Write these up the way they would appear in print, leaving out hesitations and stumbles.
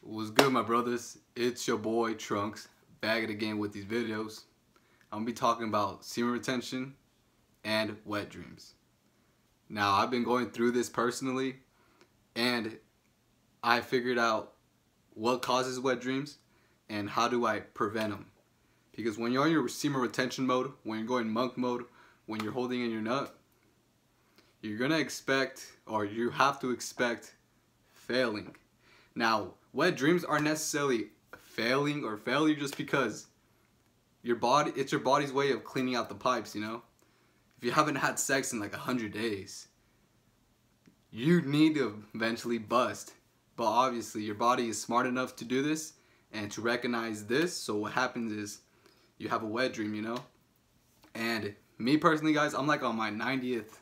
What's good, my brothers? It's your boy Trunks, back again with these videos. I'm gonna be talking about semen retention and wet dreams. Now, I've been going through this personally, and I figured out what causes wet dreams and how do I prevent them. Because when you're in your semen retention mode, when you're going monk mode, when you're holding in your nut, you're gonna expect, or you have to expect, failing. Now, wet dreams aren't necessarily failing or failure just because it's your body's way of cleaning out the pipes, you know? If you haven't had sex in like 100 days, you need to eventually bust. But obviously your body is smart enough to do this and to recognize this. So what happens is you have a wet dream, you know? And me personally, guys, I'm like on my 90th,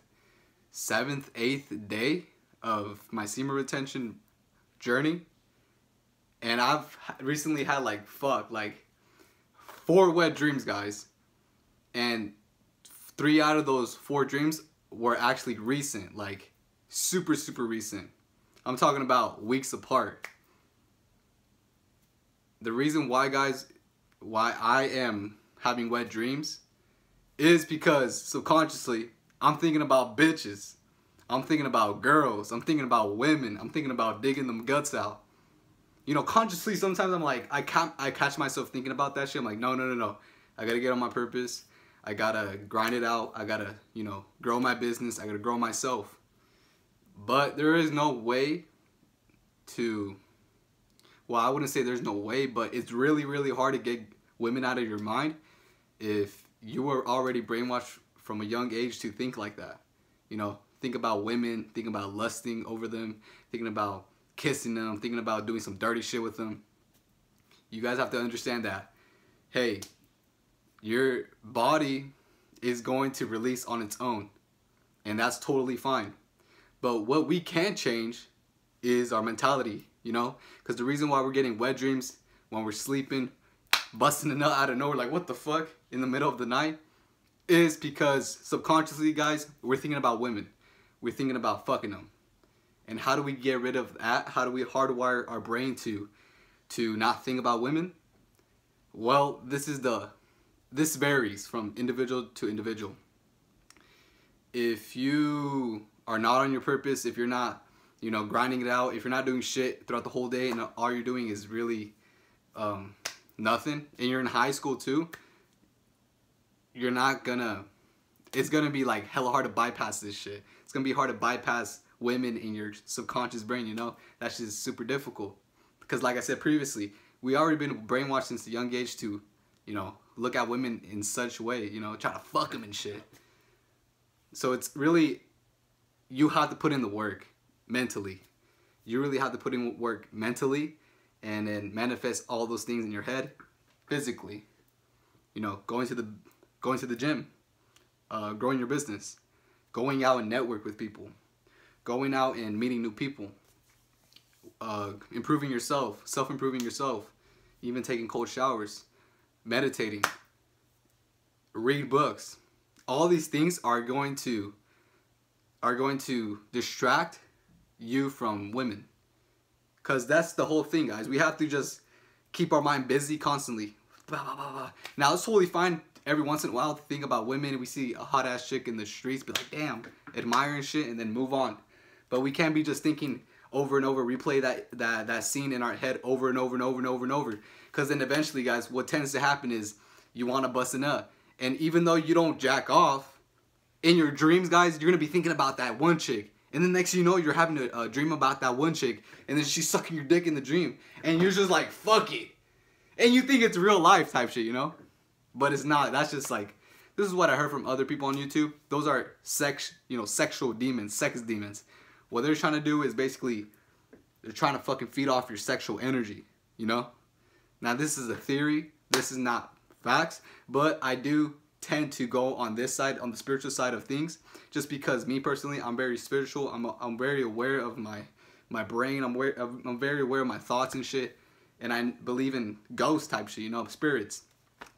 7th, 8th day of my semen retention journey, and I've recently had like 4 wet dreams, guys, and 3 out of those 4 dreams were actually recent, like super recent. I'm talking about weeks apart. The reason why, guys, why I am having wet dreams is because subconsciously I'm thinking about bitches. I'm thinking about girls. I'm thinking about women. I'm thinking about digging them guts out. You know, consciously sometimes I'm like, I catch myself thinking about that shit. I'm like, no. I gotta get on my purpose. I gotta grind it out. I gotta, you know, grow my business. I gotta grow myself. But there is no way to, well, I wouldn't say there's no way, but it's really hard to get women out of your mind if you were already brainwashed from a young age to think like that. You know, think about women, thinking about lusting over them, thinking about kissing them, thinking about doing some dirty shit with them. You guys have to understand that, hey, your body is going to release on its own, and that's totally fine. But what we can change is our mentality, you know? Because the reason why we're getting wet dreams when we're sleeping, busting a nut out of nowhere, like what the fuck, in the middle of the night, is because subconsciously, guys, we're thinking about women. We're thinking about fucking them. And how do we get rid of that? How do we hardwire our brain to not think about women? Well, this varies from individual to individual. If you are not on your purpose, if you're not, you know, grinding it out, if you're not doing shit throughout the whole day and all you're doing is really nothing, and you're in high school too, it's gonna be like hella hard to bypass this shit. It's gonna be hard to bypass women in your subconscious brain, you know? That's just super difficult. Because like I said previously, we already been brainwashed since a young age to, you know, look at women in such a way, you know, try to fuck them and shit. So it's really, you have to put in the work mentally. You really have to put in work mentally and then manifest all those things in your head physically. You know, going to the gym, growing your business, going out and network with people, going out and meeting new people, improving yourself, self-improving yourself, even taking cold showers, meditating, read books. All these things are going to distract you from women. Because that's the whole thing, guys. We have to just keep our mind busy constantly. Now, it's totally fine every once in a while to think about women. We see a hot ass chick in the streets, be like, damn, admiring shit, and then move on. But we can't be just thinking over and over, replay that scene in our head over and over. Because then eventually, guys, what tends to happen is you want to bust a nut. And even though you don't jack off, in your dreams, guys, you're going to be thinking about that one chick. And then next thing you know, you're having a dream about that one chick. And then she's sucking your dick in the dream. And you're just like, fuck it. And you think it's real life type shit, you know? But it's not. That's just like, this is what I heard from other people on YouTube. Those are sexual demons, sex demons. What they're trying to do is basically, they're trying to fucking feed off your sexual energy, you know? Now, this is a theory. This is not facts. But I do tend to go on this side, on the spiritual side of things. Just because me personally, I'm very spiritual. I'm very aware of my brain. I'm very aware of my thoughts and shit. And I believe in ghost type shit, you know, spirits.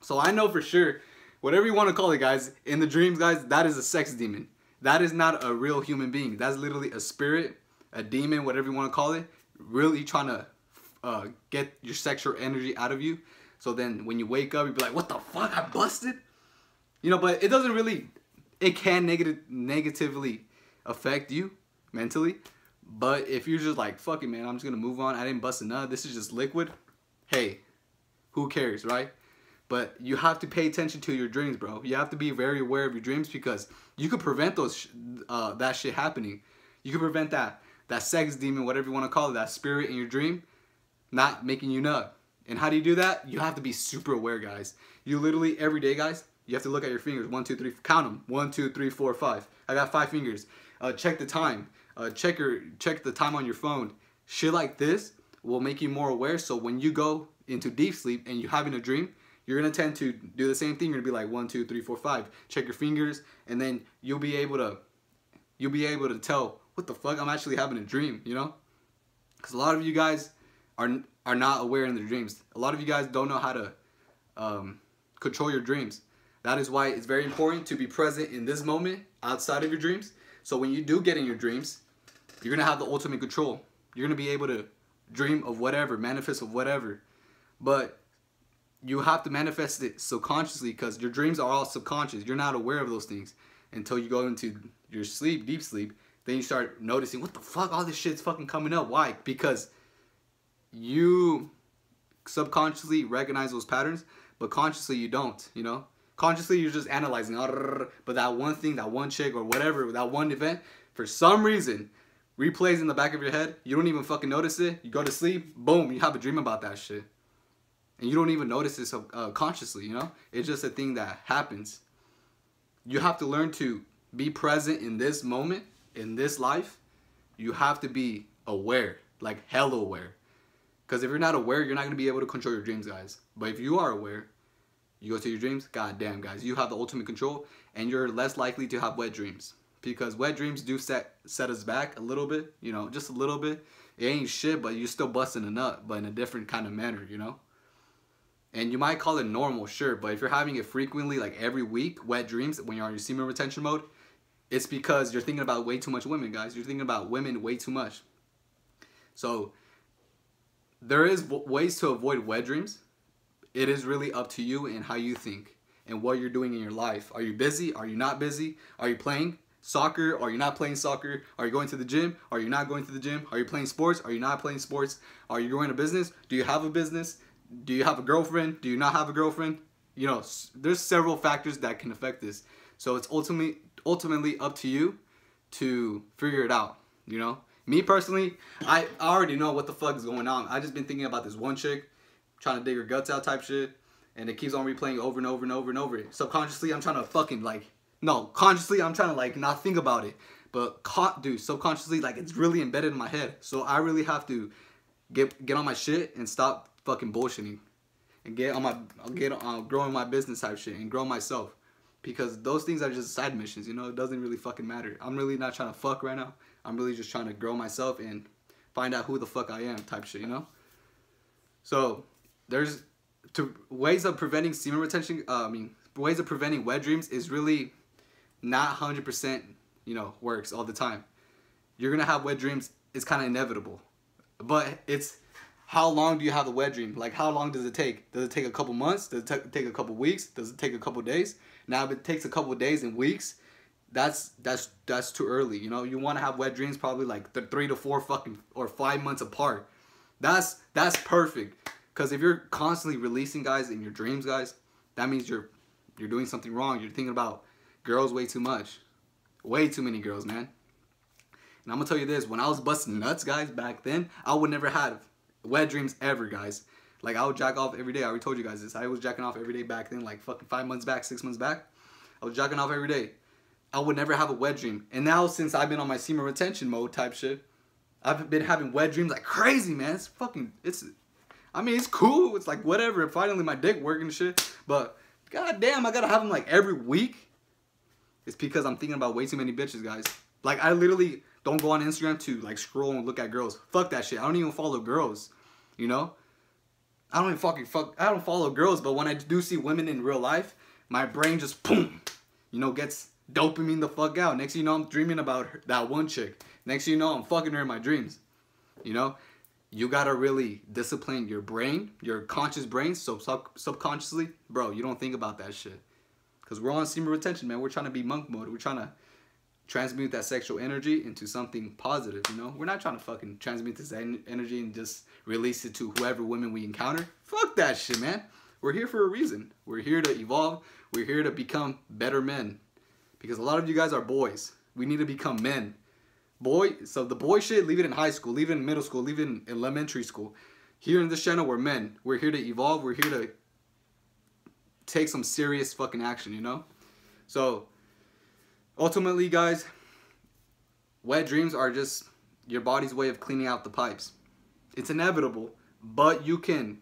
So I know for sure, whatever you want to call it, guys, in the dreams, guys, that is a sex demon. That is not a real human being. That's literally a spirit, a demon, whatever you want to call it, really trying to get your sexual energy out of you. So then when you wake up, you'll be like, what the fuck, I busted? You know, but it doesn't really, it can negatively affect you mentally. But if you're just like, fuck it, man, I'm just going to move on. I didn't bust a nut. This is just liquid. Hey, who cares, right? But you have to pay attention to your dreams, bro. You have to be very aware of your dreams because you could prevent those that shit happening. You could prevent that sex demon, whatever you want to call it, that spirit in your dream, not making you nut. And how do you do that? You have to be super aware, guys. You literally, every day, guys, you have to look at your fingers. 1, 2, 3, count them. 1, 2, 3, 4, 5. I got 5 fingers. Check the time. Check the time on your phone. Shit like this will make you more aware. So when you go into deep sleep and you're having a dream, you're gonna tend to do the same thing. You're gonna be like 1, 2, 3, 4, 5. Check your fingers, and then you'll be able to tell what the fuck I'm actually having a dream. You know, because a lot of you guys are not aware in their dreams. A lot of you guys don't know how to control your dreams. That is why it's very important to be present in this moment outside of your dreams. So when you do get in your dreams, you're gonna have the ultimate control. You're gonna be able to dream of whatever, manifest of whatever. But you have to manifest it subconsciously because your dreams are all subconscious. You're not aware of those things until you go into your sleep, deep sleep. Then you start noticing, what the fuck, all this shit's fucking coming up. Why? Because you subconsciously recognize those patterns, but consciously you don't, you know? Consciously you're just analyzing, but that one thing, that one chick or whatever, that one event, for some reason, replays in the back of your head. You don't even fucking notice it. You go to sleep, boom, you have a dream about that shit. And you don't even notice it consciously, you know? It's just a thing that happens. You have to learn to be present in this moment, in this life. You have to be aware, like hella aware. Because if you're not aware, you're not going to be able to control your dreams, guys. But if you are aware, you go to your dreams, goddamn, guys, you have the ultimate control, and you're less likely to have wet dreams. Because wet dreams do set us back a little bit, you know, just a little bit. It ain't shit, but you're still busting a nut, but in a different kind of manner, you know? And you might call it normal, sure, but if you're having it frequently, like every week, wet dreams, when you're on your semen retention mode, it's because you're thinking about way too much women, guys. You're thinking about women way too much. So there is ways to avoid wet dreams. It is really up to you and how you think and what you're doing in your life. Are you busy? Are you not busy? Are you playing soccer? Are you not playing soccer? Are you going to the gym? Are you not going to the gym? Are you playing sports? Are you not playing sports? Are you going to business? Do you have a business? Do you have a girlfriend? Do you not have a girlfriend? You know, there's several factors that can affect this. So it's ultimately up to you to figure it out, you know? Me personally, I already know what the fuck is going on. I just been thinking about this one chick, trying to dig her guts out type shit, and it keeps on replaying over and over and over and over. Subconsciously, I'm trying to fucking like, no, consciously, I'm trying to like not think about it. But dude, subconsciously, like it's really embedded in my head. So I really have to get on my shit and stop fucking bullshitting and get on growing my business type shit and grow myself, because those things are just side missions, you know. It doesn't really fucking matter. I'm really not trying to fuck right now. I'm really just trying to grow myself and find out who the fuck I am type shit, you know. So there's ways of preventing semen retention. Ways of preventing wet dreams is really not 100%, you know, works all the time. You're gonna have wet dreams. It's kind of inevitable, but it's how long do you have the wet dream? Like, how long does it take? Does it take a couple months? Does it take a couple weeks? Does it take a couple days? Now, if it takes a couple days and weeks, that's too early. You know, you want to have wet dreams probably like 3 to 4 fucking or 5 months apart. That's perfect. Because if you're constantly releasing, guys, in your dreams, guys, that means you're doing something wrong. You're thinking about girls way too much. Way too many girls, man. And I'm gonna tell you this: when I was busting nuts, guys, back then, I would never have wet dreams ever, guys. Like, I would jack off every day. I already told you guys this. I was jacking off every day back then, like fucking 5 months back, 6 months back. I was jacking off every day. I would never have a wet dream. And now, since I've been on my semen retention mode type shit, I've been having wet dreams like crazy, man. I mean, it's cool. It's like whatever. Finally, my dick working and shit. But goddamn, I gotta have them like every week. It's because I'm thinking about way too many bitches, guys. Like, I literally don't go on Instagram to like scroll and look at girls. Fuck that shit. I don't even follow girls, you know? I don't follow girls, but when I do see women in real life, my brain just, boom, you know, gets dopamine the fuck out. Next thing you know, I'm dreaming about that one chick. Next thing you know, I'm fucking her in my dreams, you know? you gotta really discipline your brain, your conscious brain, so subconsciously, bro, you don't think about that shit. Because we're on semen retention, man. We're trying to be monk mode. We're trying to transmute that sexual energy into something positive, you know? We're not trying to fucking transmute this energy and just release it to whoever women we encounter. Fuck that shit, man. We're here for a reason. We're here to evolve. We're here to become better men. Because a lot of you guys are boys. We need to become men. So the boy shit, leave it in high school, leave it in middle school, leave it in elementary school. Here in this channel, we're men. We're here to evolve. We're here to take some serious fucking action, you know? So, ultimately, guys, wet dreams are just your body's way of cleaning out the pipes. It's inevitable, but you can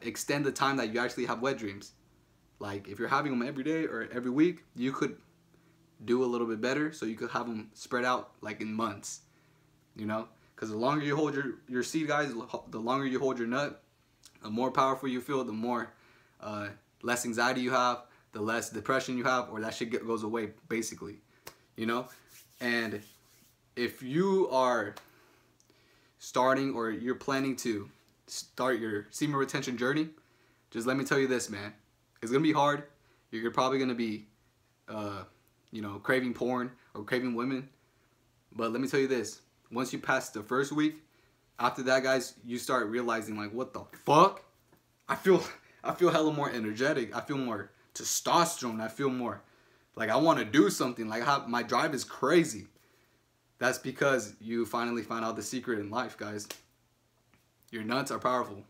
extend the time that you actually have wet dreams. Like, if you're having them every day or every week, you could do a little bit better, so you could have them spread out like in months, you know? Because the longer you hold your seed, guys, the longer you hold your nut, the more powerful you feel, the more less anxiety you have, the less depression you have, or that shit goes away, basically, you know? And if you are starting or you're planning to start your semen retention journey, just let me tell you this, man. It's gonna be hard. You're probably gonna be you know, craving porn or craving women. But let me tell you this. Once you pass the first week, after that, guys, you start realizing, like, what the fuck? I feel hella more energetic. I feel more testosterone. I feel more like I want to do something. Like, my drive is crazy. That's because you finally found out the secret in life, guys. Your nuts are powerful.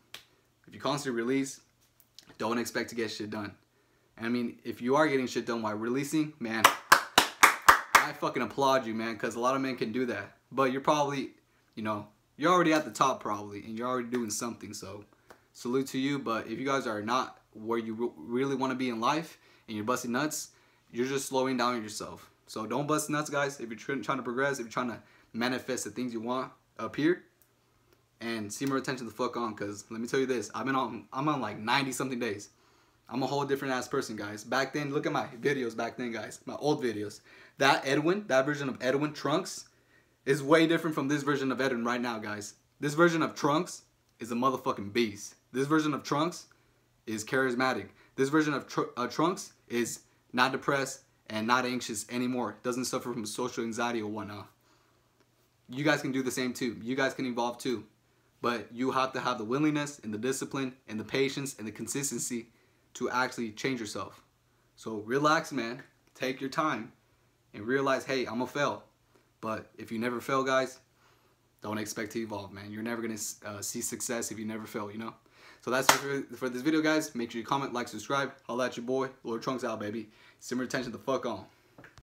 If you constantly release, don't expect to get shit done. I mean, if you are getting shit done while releasing, man, I fucking applaud you, man, because a lot of men can do that. But you're probably, you know, you're already at the top probably, and you're already doing something, so salute to you. But if you guys are not where you really want to be in life, and you're busting nuts, you're just slowing down yourself. So don't bust nuts, guys, if you're trying to progress, if you're trying to manifest the things you want up here. And semen retention the fuck on, because let me tell you this, I'm on like 90-something days. I'm a whole different ass person, guys. Back then, look at my videos back then, guys. My old videos. That version of Lord.Trunks is way different from this version of Edwin right now, guys. This version of Trunks is a motherfucking beast. This version of Trunks is charismatic. This version of Trunks is not depressed and not anxious anymore. Doesn't suffer from social anxiety or whatnot. You guys can do the same too. You guys can evolve too. But you have to have the willingness and the discipline and the patience and the consistency to actually change yourself. So relax, man. Take your time and realize, hey, I'm gonna fail. But if you never fail, guys, don't expect to evolve, man. You're never gonna see success if you never fail, you know? So that's it for this video, guys. Make sure you comment, like, subscribe. Holla at your boy. Lord.Trunks out, baby. Semen retention the fuck on.